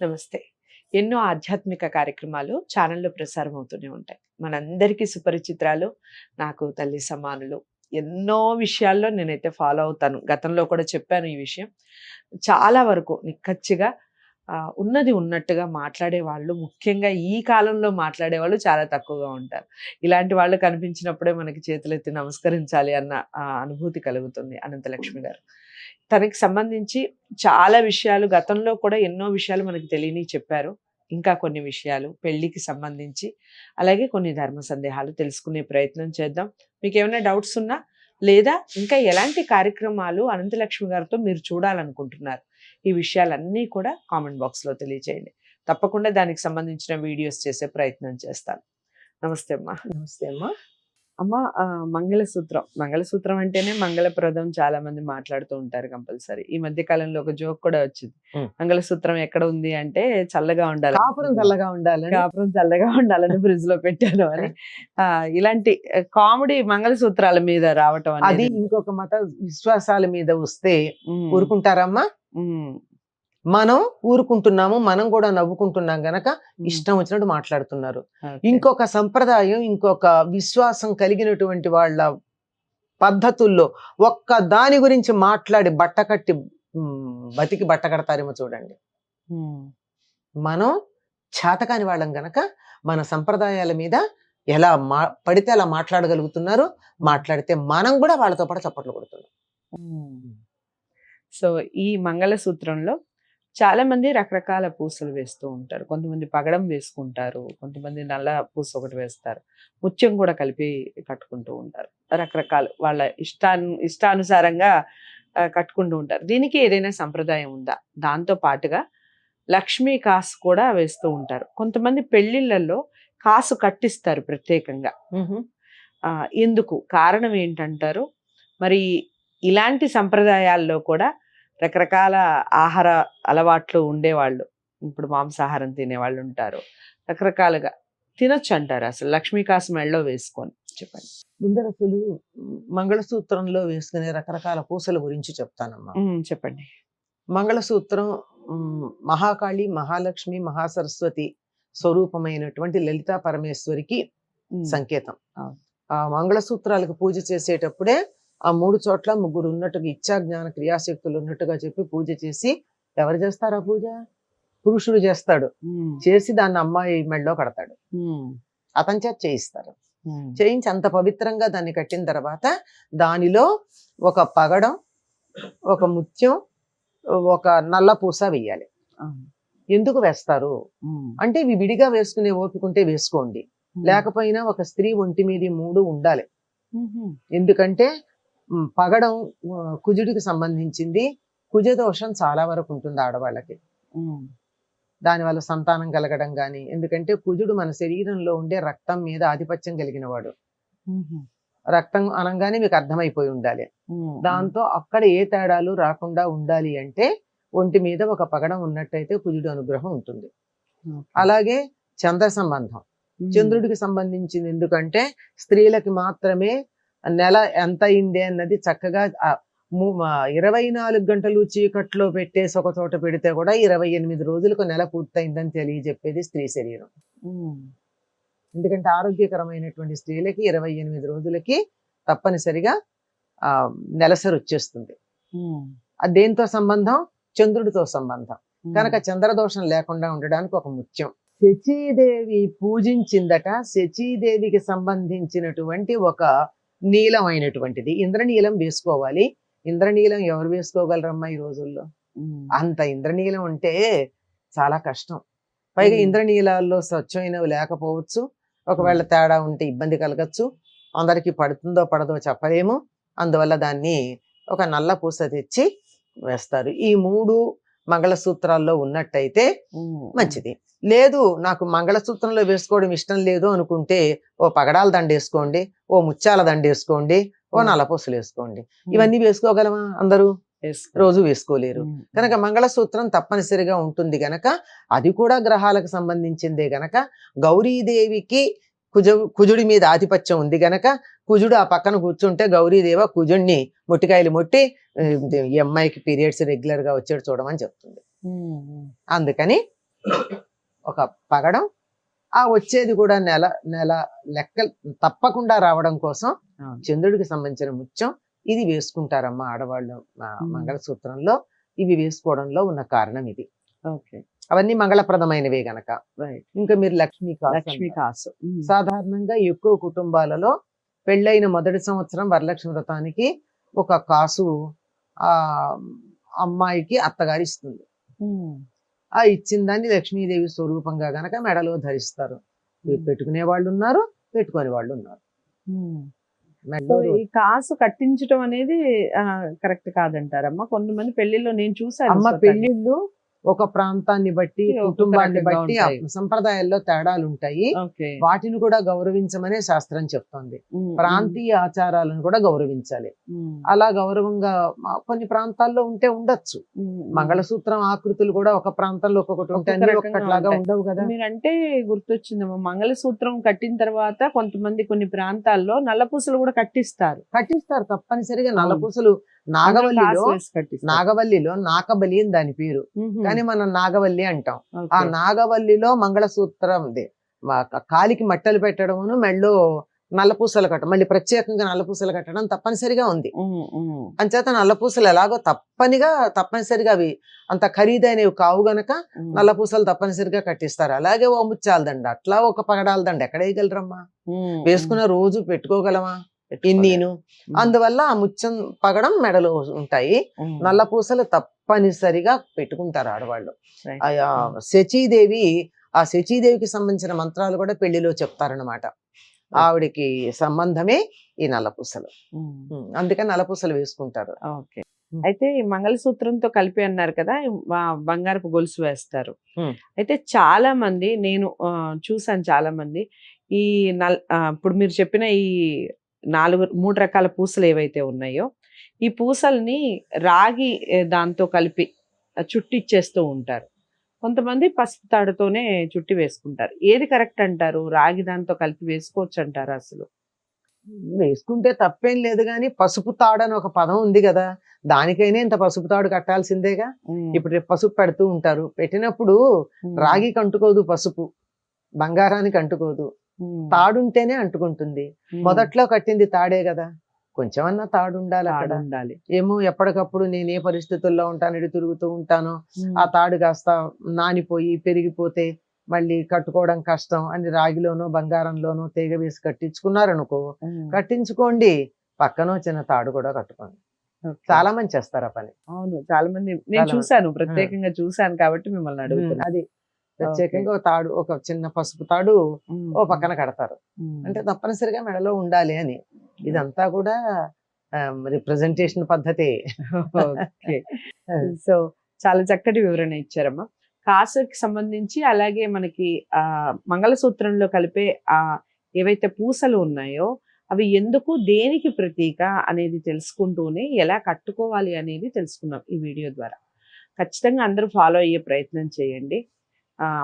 నమస్తే. ఎన్నో ఆధ్యాత్మిక కార్యక్రమాలు ఛానల్‌లో ప్రసారం అవుతూనే ఉంటాయి. మనందరికీ సుపరిచితురాలు, నాకు తల్లి సమానులు. ఎన్నో విషయాల్లో నేనైతే ఫాలో అవుతాను. గతంలో కూడా చెప్పాను ఈ విషయం. చాలా వరకు నిక్కచ్చిగా ఉన్నది ఉన్నట్టుగా మాట్లాడేవాళ్ళు, ముఖ్యంగా ఈ కాలంలో మాట్లాడేవాళ్ళు చాలా తక్కువగా ఉంటారు. ఇలాంటి వాళ్ళు కనిపించినప్పుడే మనకి చేతులెత్తి నమస్కరించాలి అన్న అనుభూతి కలుగుతుంది అనంతలక్ష్మి గారు. తనకి సంబంధించి చాలా విషయాలు గతంలో కూడా ఎన్నో విషయాలు మనకు తెలియనివి చెప్పారు. ఇంకా కొన్ని విషయాలు పెళ్ళికి సంబంధించి, అలాగే కొన్ని ధర్మ సందేహాలు తెలుసుకునే ప్రయత్నం చేద్దాం. మీకేమైనా డౌట్స్ ఉన్నా, లేదా ఇంకా ఎలాంటి కార్యక్రమాలు అనంతలక్ష్మి గారితో మీరు చూడాలనుకుంటున్నారు, ఈ విషయాలన్నీ కూడా కామెంట్ బాక్స్‌లో తెలియజేయండి. తప్పకుండా దానికి సంబంధించిన వీడియోస్ చేసే ప్రయత్నం చేస్తాను. నమస్తే అమ్మా. నమస్తే అమ్మా. అమ్మ, మంగళసూత్రం. మంగళసూత్రం అంటేనే మంగళప్రదం చాలా మంది మాట్లాడుతూ ఉంటారు కంపల్సరీ. ఈ మధ్య కాలంలో ఒక జోక్ కూడా వచ్చింది. మంగళసూత్రం ఎక్కడ ఉంది అంటే చల్లగా ఉండాలి, కాపురం చల్లగా ఉండాలని. కాపురం చల్లగా ఉండాలని ఫ్రిడ్జ్ లో పెట్టాను అని. ఇలాంటి కామెడీ మంగళసూత్రాల మీద రావటం అది అనేది ఇంకొక మత విశ్వాసాల మీద వస్తే ఊరుకుంటారమ్మా? ఉమ్, మనం ఊరుకుంటున్నాము, మనం కూడా నవ్వుకుంటున్నాం గనక ఇష్టం వచ్చినట్టు మాట్లాడుతున్నారు. okay. ఇంకొక సంప్రదాయం, ఇంకొక విశ్వాసం కలిగినటువంటి వాళ్ళ పద్ధతుల్లో ఒక్క దాని గురించి మాట్లాడి బట్టకట్టి బతికి బట్ట కడతారేమో చూడండి. ఉమ్, మనం చేతకాని వాళ్ళం గనక మన సంప్రదాయాల మీద ఎలా పడితే అలా మాట్లాడగలుగుతున్నారు. మాట్లాడితే మనం కూడా వాళ్ళతో పాటు చప్పట్లు కొడుతున్నాం. సో ఈ మంగళసూత్రంలో చాలా మంది రకరకాల పూసలు వేస్తూ ఉంటారు. కొంతమంది పగడం వేసుకుంటారు, కొంతమంది నల్ల పూస ఒకటి వేస్తారు, ముత్యం కూడా కలిపి కట్టుకుంటూ ఉంటారు. రకరకాలు వాళ్ళ ఇష్టానుసారంగా కట్టుకుంటూ ఉంటారు. దీనికి ఏదైనా సంప్రదాయం ఉందా? దాంతో పాటుగా లక్ష్మీ కాసు కూడా వేస్తూ ఉంటారు. కొంతమంది పెళ్లిళ్ళల్లో కాసు కట్టిస్తారు ప్రత్యేకంగా. ఎందుకు, కారణం ఏంటంటారు? మరి ఇలాంటి సంప్రదాయాల్లో కూడా రకరకాల ఆహార అలవాట్లు ఉండేవాళ్ళు, ఇప్పుడు మాంసాహారం తినేవాళ్ళు ఉంటారు, రకరకాలుగా తినొచ్చు అంటారు. అసలు లక్ష్మీ కాసు మెళ్ళలో వేసుకొని చెప్పండి. ముందర అసలు మంగళసూత్రంలో వేసుకునే రకరకాల పూసల గురించి చెప్తానమ్మా. చెప్పండి. మంగళసూత్రం మహాకాళి, మహాలక్ష్మి, మహాసరస్వతి స్వరూపమైనటువంటి లలితా పరమేశ్వరికి సంకేతం. ఆ మంగళసూత్రాలకు పూజ చేసేటప్పుడే ఆ 3 చోట్ల ముగ్గురు ఉన్నట్టుగా ఇచ్చా జ్ఞాన క్రియాశక్తులు ఉన్నట్టుగా చెప్పి పూజ చేసి, ఎవరు చేస్తారు ఆ పూజ? పురుషుడు చేస్తాడు. చేసి దాన్ని అమ్మాయి మెడలో కడతాడు. అతని చేత చేయిస్తారు. చేయించి అంత పవిత్రంగా దాన్ని కట్టిన తర్వాత దానిలో ఒక పగడం, ఒక ముత్యం, ఒక నల్ల పూస వెయ్యాలి. ఎందుకు వేస్తారు అంటే, ఇవి విడిగా వేసుకునే ఓపికంటే వేసుకోండి, లేకపోయినా ఒక స్త్రీ ఒంటి మీద 3 ఉండాలి. ఎందుకంటే పగడం కుజుడికి సంబంధించింది. కుజ దోషం చాలా వరకు ఉంటుంది ఆడవాళ్ళకి. దానివల్ల సంతానం కలగడం గాని, ఎందుకంటే కుజుడు మన శరీరంలో ఉండే రక్తం మీద ఆధిపత్యం కలిగిన వాడు. రక్తం అనగానే మీకు అర్థమైపోయి ఉండాలి. దాంతో అక్కడ ఏ తేడాలు రాకుండా ఉండాలి అంటే ఒంటి మీద ఒక పగడం ఉన్నట్టయితే కుజుడు అనుగ్రహం ఉంటుంది. అలాగే చంద్ర సంబంధం, చంద్రుడికి సంబంధించింది. ఎందుకంటే స్త్రీలకి మాత్రమే నెల ఎంత అయిందే అన్నది చక్కగా 24 గంటలు చీకట్లో పెట్టేసి ఒక చోట పెడితే కూడా 28 రోజులకు నెల పూర్తయిందని తెలియజెప్పేది స్త్రీ శరీరం. ఎందుకంటే ఆరోగ్యకరమైనటువంటి స్త్రీలకి 28 రోజులకి తప్పనిసరిగా నెలసరి వచ్చేస్తుంది. అది దేంతో సంబంధం? చంద్రుడితో సంబంధం. కనుక చంద్రదోషం లేకుండా ఉండడానికి ఒక ముత్యం. శచీదేవి పూజించిందట. శచీదేవికి సంబంధించినటువంటి ఒక నీలమైనటువంటిది ఇంద్రనీలం వేసుకోవాలి. ఇంద్రనీలం ఎవరు వేసుకోగలరమ్మా ఈ రోజుల్లో? అంత ఇంద్రనీలం అంటే చాలా కష్టం. పైగా ఇంద్రనీలాల్లో స్వచ్ఛమైనవి లేకపోవచ్చు. ఒకవేళ తేడా ఉంటే ఇబ్బంది కలగచ్చు. అందరికీ పడుతుందో పడదో చెప్పలేము. అందువల్ల దాన్ని ఒక నల్ల పూస తెచ్చి వేస్తారు. ఈ 3 మంగళసూత్రాల్లో ఉన్నట్టయితే మంచిది. లేదు, నాకు మంగళసూత్రంలో వేసుకోవడం ఇష్టం లేదు అనుకుంటే ఓ పగడాల దండ వేసుకోండి, ఓ ముత్యాల దండ వేసుకోండి, ఓ నల్లపూసలు వేసుకోండి. ఇవన్నీ వేసుకోగలమా? అందరూ రోజు వేసుకోలేరు. కనుక మంగళసూత్రం తప్పనిసరిగా ఉంటుంది గనక, అది కూడా గ్రహాలకు సంబంధించిందే గనక, గౌరీదేవికి కుజుడి మీద ఆధిపత్యం ఉంది గనక కుజుడు ఆ పక్కన కూర్చుంటే గౌరీదేవ కుజుడిని మొట్టికాయలు మొట్టి ఈ అమ్మాయికి పీరియడ్స్ రెగ్యులర్ గా వచ్చేది చూడమని చెప్తుంది. అందుకని ఒక పగడం, ఆ వచ్చేది కూడా నెల నెల లెక్కలు తప్పకుండా రావడం కోసం చంద్రుడికి సంబంధించిన ముత్యం ఇది వేసుకుంటారమ్మా ఆడవాళ్ళు. మంగళసూత్రంలో ఇవి వేసుకోవడంలో ఉన్న కారణం ఇది. అవన్నీ మంగళప్రదమైనవే గనక. ఇంకా మీరు లక్ష్మీ కాసు. సాధారణంగా ఎక్కువ కుటుంబాలలో పెళ్ళైన మొదటి సంవత్సరం వరలక్ష్మి వ్రతానికి ఒక కాసు ఆ అమ్మాయికి అత్తగారి ఇస్తుంది. ఆ ఇచ్చిన దాన్ని లక్ష్మీదేవి స్వరూపంగా గనక మెడలో ధరిస్తారు. పెట్టుకునే వాళ్ళు ఉన్నారు, పెట్టుకునే వాళ్ళు ఉన్నారు. ఈ కాసు కట్టించడం అనేది కరెక్ట్ కాదంటారమ్మా? కొంతమంది పెళ్లిలో నేను చూసాను. అమ్మ పెళ్లిళ్ళు ఒక ప్రాంతాన్ని బట్టి, కుటుంబాన్ని బట్టి సంప్రదాయాల్లో తేడాలు ఉంటాయి. వాటిని కూడా గౌరవించమనే శాస్త్రం చెప్తోంది. ప్రాంతీయ ఆచారాలను కూడా గౌరవించాలి. అలా గౌరవంగా కొన్ని ప్రాంతాల్లో ఉంటే ఉండొచ్చు. మంగళసూత్రం ఆకృతులు కూడా ఒక ప్రాంతంలో ఒక్కొక్కటి ఉంటాయి, ఒక్కట్లాగా ఉండవు కదా. మీరంటే గుర్తొచ్చిందమ్మా, మంగళసూత్రం కట్టిన తర్వాత కొంతమంది కొన్ని ప్రాంతాల్లో నల్లపూసలు కూడా కట్టిస్తారు. తప్పనిసరిగా నల్లపూసలు. నాగవల్లిలో నాకబలి అని దాని పేరు, కానీ మనం నాగవల్లి అంటాం. ఆ నాగవల్లిలో మంగళసూత్రం కాలికి మట్టలు పెట్టడమును, మెళ్ళో నల్లపూసలు కట్టడం, మళ్ళీ ప్రత్యేకంగా నల్లపూసలు కట్టడం తప్పనిసరిగా ఉంది. అంచేత నల్లపూసలు ఎలాగో తప్పనిసరిగా అవి అంత ఖరీదైనవి కావు గనక నల్లపూసలు తప్పనిసరిగా కట్టిస్తారు. అలాగే ఓ ముత్యాల దండ, అట్లా ఒక పగడాల దండ ఎక్కడ వేయగలరమ్మా? వేసుకున్న రోజు పెట్టుకోగలమా ఇన్నీను? అందువల్ల ఆ ముత్యం పగడం మెడలో ఉంటాయి. నల్లపూసలు తప్పనిసరిగా పెట్టుకుంటారు ఆడవాళ్ళు. ఆ శచీదేవికి సంబంధించిన మంత్రాలు కూడా పెళ్లిలో చెప్తారనమాట. ఆవిడికి సంబంధమే ఈ నల్లపూసలు. అందుకని నల్లపూసలు వేసుకుంటారు. అయితే ఈ మంగళసూత్రంతో కలిపి అన్నారు కదా, బంగారపు గొలుసు వేస్తారు. అయితే చాలా మంది, నేను చూసాను చాలా మంది, ఈ ఇప్పుడు మీరు చెప్పిన ఈ 3 రకాల పూసలు ఏవైతే ఉన్నాయో, ఈ పూసల్ని రాగి దాంతో కలిపి చుట్టిచ్చేస్తూ ఉంటారు. కొంతమంది పసుపు తాడుతోనే చుట్టి వేసుకుంటారు. ఏది కరెక్ట్ అంటారు? రాగి దాంతో కలిపి వేసుకోవచ్చు అంటారు? అసలు వేసుకుంటే తప్పేం లేదు, కానీ పసుపు తాడు అని ఒక పదం ఉంది కదా, దానికైనా ఇంత పసుపు తాడు కట్టాల్సిందేగా. ఇప్పుడు రేపు పసుపు పెడుతూ ఉంటారు, పెట్టినప్పుడు రాగికి అంటుకోదు పసుపు, బంగారానికి అంటుకోదు, తాడుంటేనే అంటుకుంటుంది. మొదట్లో కట్టింది తాడే కదా, కొంచెమన్నా తాడు ఉండాలి. ఏమో ఎప్పటికప్పుడు నేను ఏ పరిస్థితుల్లో ఉంటాను, ఇటు తిరుగుతూ ఉంటానో, ఆ తాడు కాస్త నానిపోయి పెరిగిపోతే మళ్ళీ కట్టుకోవడం కష్టం అని రాగిలోనో బంగారంలోనో తీగ వేసి కట్టించుకున్నారనుకో, కట్టించుకోండి, పక్కనో చిన్న తాడు కూడా కట్టుకోండి. చాలా మంది చేస్తారు ఆ పని. అవును, చాలా మంది నేను చూసాను, ప్రత్యేకంగా చూసాను కాబట్టి మిమ్మల్ని అడుగుతున్నాను. అది ప్రత్యేకంగా తాడు, ఒక చిన్న పసుపు తాడు ఓ పక్కన కడతారు. అంటే తప్పనిసరిగా మెడలో ఉండాలి అని. ఇదంతా కూడా రిప్రజెంటేషన్ పద్ధతి. సో చాలా చక్కటి వివరణ ఇచ్చారమ్మా. కాసుకి సంబంధించి, అలాగే మనకి మంగళసూత్రంలో కలిపే ఏవైతే పూసలు ఉన్నాయో అవి ఎందుకు, దేనికి ప్రతీక అనేది తెలుసుకుంటూనే ఎలా కట్టుకోవాలి అనేది తెలుసుకున్నాం ఈ వీడియో ద్వారా. ఖచ్చితంగా అందరూ ఫాలో అయ్యే ప్రయత్నం చేయండి.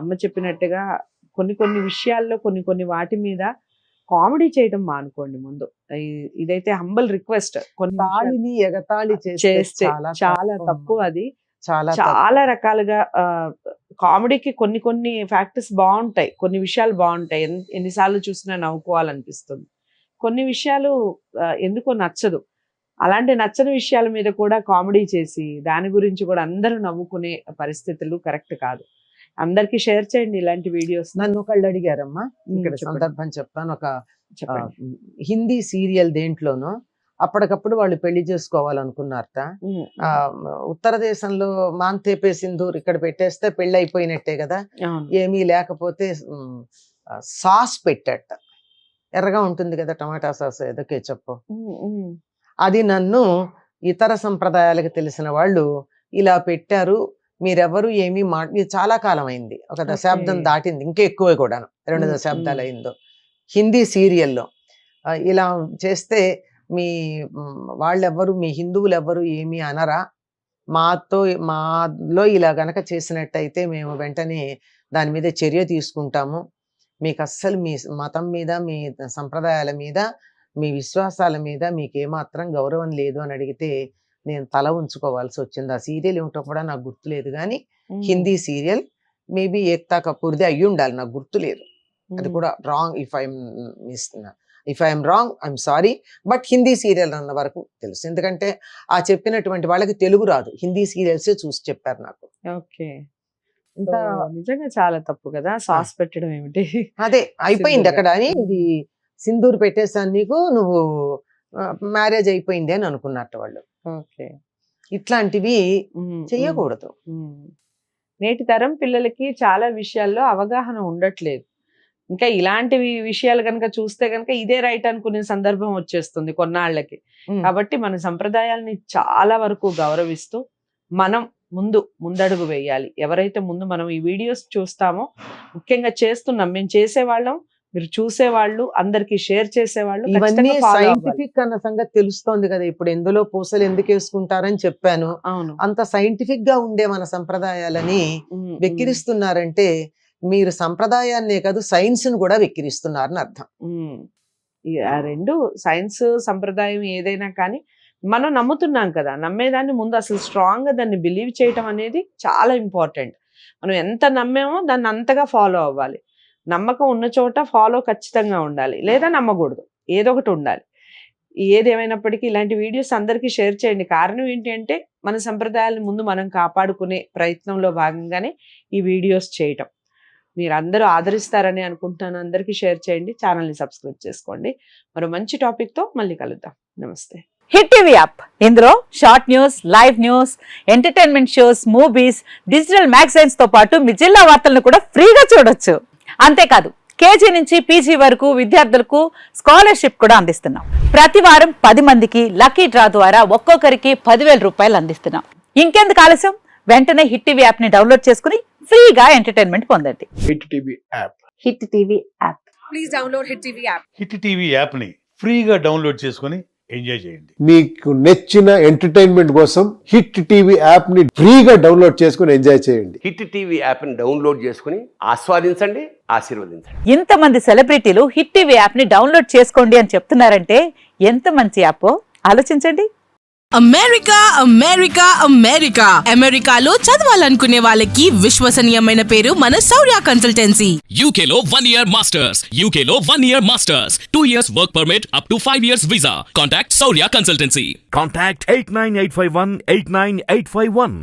అమ్మ చెప్పినట్టుగా కొన్ని విషయాల్లో కొన్ని వాటి మీద కామెడీ చేయడం మానుకోండి ముందు. ఇదైతే హంబల్ రిక్వెస్ట్. కొన్ని ఎగతాళి చేస్తే చాలా తప్పు. అది చాలా రకాలుగా కామెడీకి కొన్ని ఫ్యాక్టర్స్ బాగుంటాయి, కొన్ని విషయాలు బాగుంటాయి, ఎన్నిసార్లు చూసినా నవ్వుకోవాలనిపిస్తుంది. కొన్ని విషయాలు ఎందుకో నచ్చదు. అలాంటి నచ్చని విషయాల మీద కూడా కామెడీ చేసి దాని గురించి కూడా అందరూ నవ్వుకునే పరిస్థితులు కరెక్ట్ కాదు. అందరికి షేర్ చేయండి ఇలాంటి వీడియోస్. నన్ను ఒకళ్ళు అడిగారమ్మా, ఇక్కడ సందర్భం చెప్తాను. ఒక హిందీ సీరియల్ దేంట్లోనో అప్పటికప్పుడు వాళ్ళు పెళ్లి చేసుకోవాలనుకున్నారట. ఉత్తర దేశంలో మాంతేపే సింధూర్ ఇక్కడ పెట్టేస్తే పెళ్లి అయిపోయినట్టే కదా, ఏమీ లేకపోతే సాస్ పెట్టాట. ఎర్రగా ఉంటుంది కదా టమాటా సాస్, ఏదో కేచప్. అది నన్ను ఇతర సంప్రదాయాలకు తెలిసిన వాళ్ళు ఇలా పెట్టారు, మీరెవరు ఏమీ ఇది చాలా కాలం అయింది, ఒక దశాబ్దం దాటింది, ఇంకా ఎక్కువ కూడాను, 2 దశాబ్దాలు అయిందో. హిందీ సీరియల్లో ఇలా చేస్తే మీ వాళ్ళెవ్వరు, మీ హిందువులు ఎవ్వరు ఏమీ అనరా, మాలో ఇలా గనక చేసినట్టయితే మేము వెంటనే దాని మీద చర్య తీసుకుంటాము, మీకు అస్సలు మీ మతం మీద, మీ సంప్రదాయాల మీద, మీ విశ్వాసాల మీద మీకేమాత్రం గౌరవం లేదు అని అడిగితే నేను తల ఉంచుకోవాల్సి వచ్చింది. ఆ సీరియల్ ఏమిటో కూడా నాకు గుర్తులేదు, కానీ హిందీ సీరియల్ మేబీ ఏక్తా కపూర్ది అయ్యి ఉండాలి, నాకు గుర్తులేదు. అది కూడా wrong. If I'm wrong I'm sorry. But Hindi serial అన్న వరకు తెలుసు, ఎందుకంటే ఆ చెప్పినటువంటి వాళ్ళకి తెలుగు రాదు, హిందీ సీరియల్సే చూసి చెప్పారు నాకు. ఓకే. ఇంత నిజంగా చాలా తప్పు కదా, సాస్ పెట్టడం ఏమిటి? అదే అయిపోయింది సింధూర్ అక్కడ అని, ఇది సింధూర్ పెట్టేసాను నీకు, నువ్వు మ్యారేజ్ అయిపోయింది అని అనుకున్నట్టు వాళ్ళు. ఓకే. ఇట్లాంటివి ఉమ్, చెయ్యకూడదు. ఉమ్. నేటి తరం పిల్లలకి చాలా విషయాల్లో అవగాహన ఉండట్లేదు. ఇంకా ఇలాంటివి విషయాలు కనుక చూస్తే కనుక ఇదే రైట్ అనుకునే సందర్భం వచ్చేస్తుంది కొన్నాళ్ళకి. ఉమ్. కాబట్టి మన సంప్రదాయాల్ని చాలా వరకు గౌరవిస్తూ మనం ముందడుగు వేయాలి. ఎవరైతే ముందు మనం ఈ వీడియోస్ చూస్తామో, ముఖ్యంగా చేస్తున్నాం, మేము చేసేవాళ్ళం, మీరు చూసేవాళ్ళు, అందరికి షేర్ చేసేవాళ్ళు ఇవన్నీ ఖచ్చితంగా follow అవ్వాలి. సైంటిఫిక్ అన్న సంగతి తెలుస్తోంది కదా ఇప్పుడు. ఎందులో పూసలు ఎందుకు వేసుకుంటారని చెప్పాను. అవును. అంత సైంటిఫిక్ గా ఉండే మన సంప్రదాయాలని ఉమ్, వెక్కిరిస్తున్నారంటే మీరు సంప్రదాయాన్నే కాదు సైన్స్ ను కూడా వెక్కిరిస్తున్నారని అర్థం. ఉమ్. ఆ రెండు, సైన్స్ సంప్రదాయం ఏదైనా కానీ మనం నమ్ముతున్నాం కదా, నమ్మేదాన్ని ముందు అసలు స్ట్రాంగ్ గా దాన్ని బిలీవ్ చేయటం అనేది చాలా ఇంపార్టెంట్. మనం ఎంత నమ్మేమో దాన్ని అంతగా ఫాలో అవ్వాలి. నమ్మకం ఉన్న చోట ఫాలో ఖచ్చితంగా ఉండాలి, లేదా నమ్మకూడదు, ఏదో ఒకటి ఉండాలి. ఏదేమైనప్పటికీ ఇలాంటి వీడియోస్ అందరికీ షేర్ చేయండి. కారణం ఏంటి అంటే మన సంప్రదాయాలను ముందు మనం కాపాడుకునే ప్రయత్నంలో భాగంగానే ఈ వీడియోస్ చేయటం. మీరు అందరూ ఆదరిస్తారని అనుకుంటున్నాను. అందరికీ షేర్ చేయండి, ఛానల్ని సబ్స్క్రైబ్ చేసుకోండి. మరో మంచి టాపిక్తో మళ్ళీ కలుద్దాం. నమస్తే. హిట్ టీవీ యాప్, ఇందులో short news, live news, entertainment shows, movies, digital magazines తో పాటు మీ జిల్లా వార్తలను కూడా ఫ్రీగా చూడొచ్చు. అంతేకాదు కేజీ నుంచి పీజీ వరకు విద్యార్థులకు స్కాలర్షిప్ కూడా అందిస్తున్నాం. ప్రతి వారం 10 మందికి లక్కీ డ్రా ద్వారా ఒక్కొక్కరికి 10,000 రూపాయలు అందిస్తున్నాం. ఇంకెందుకు ఆలస్యం, వెంటనే హిట్ టీవీ యాప్ ని డౌన్లోడ్ చేసుకుని ఫ్రీగా ఎంటర్టైన్మెంట్ పొందండి. Hit TV app. Hit TV app. Please download Hit TV app. Hit TV యాప్ని ఫ్రీగా డౌన్లోడ్ చేసుకొని ఎంజాయ్ చేయండి. మీకు నచ్చిన ఎంటర్టైన్మెంట్ కోసం హిట్ టీవీ యాప్ ని ఫ్రీగా డౌన్లోడ్ చేసుకుని ఎంజాయ్ చేయండి. హిట్ టీవీ యాప్ని డౌన్లోడ్ చేసుకుని ఆస్వాదించండి, ఆశీర్వదించండి. ఇంతమంది సెలబ్రిటీలు హిట్ టీవీ యాప్ ని డౌన్లోడ్ చేసుకోండి అని చెప్తున్నారంటే ఎంత మంచి యాప్ ఆలోచించండి. అమెరికా అమెరికా అమెరికా అమెరికాలో చదవాలనుకునే వాళ్ళకి విశ్వసనీయమైన పేరు మన శౌర్య consultancy. UK Law 1 Year Masters. UK Law 1 Year Masters. 2 years work permit up to 5 years visa. Contact Saurya Consultancy. Contact 89851 89851.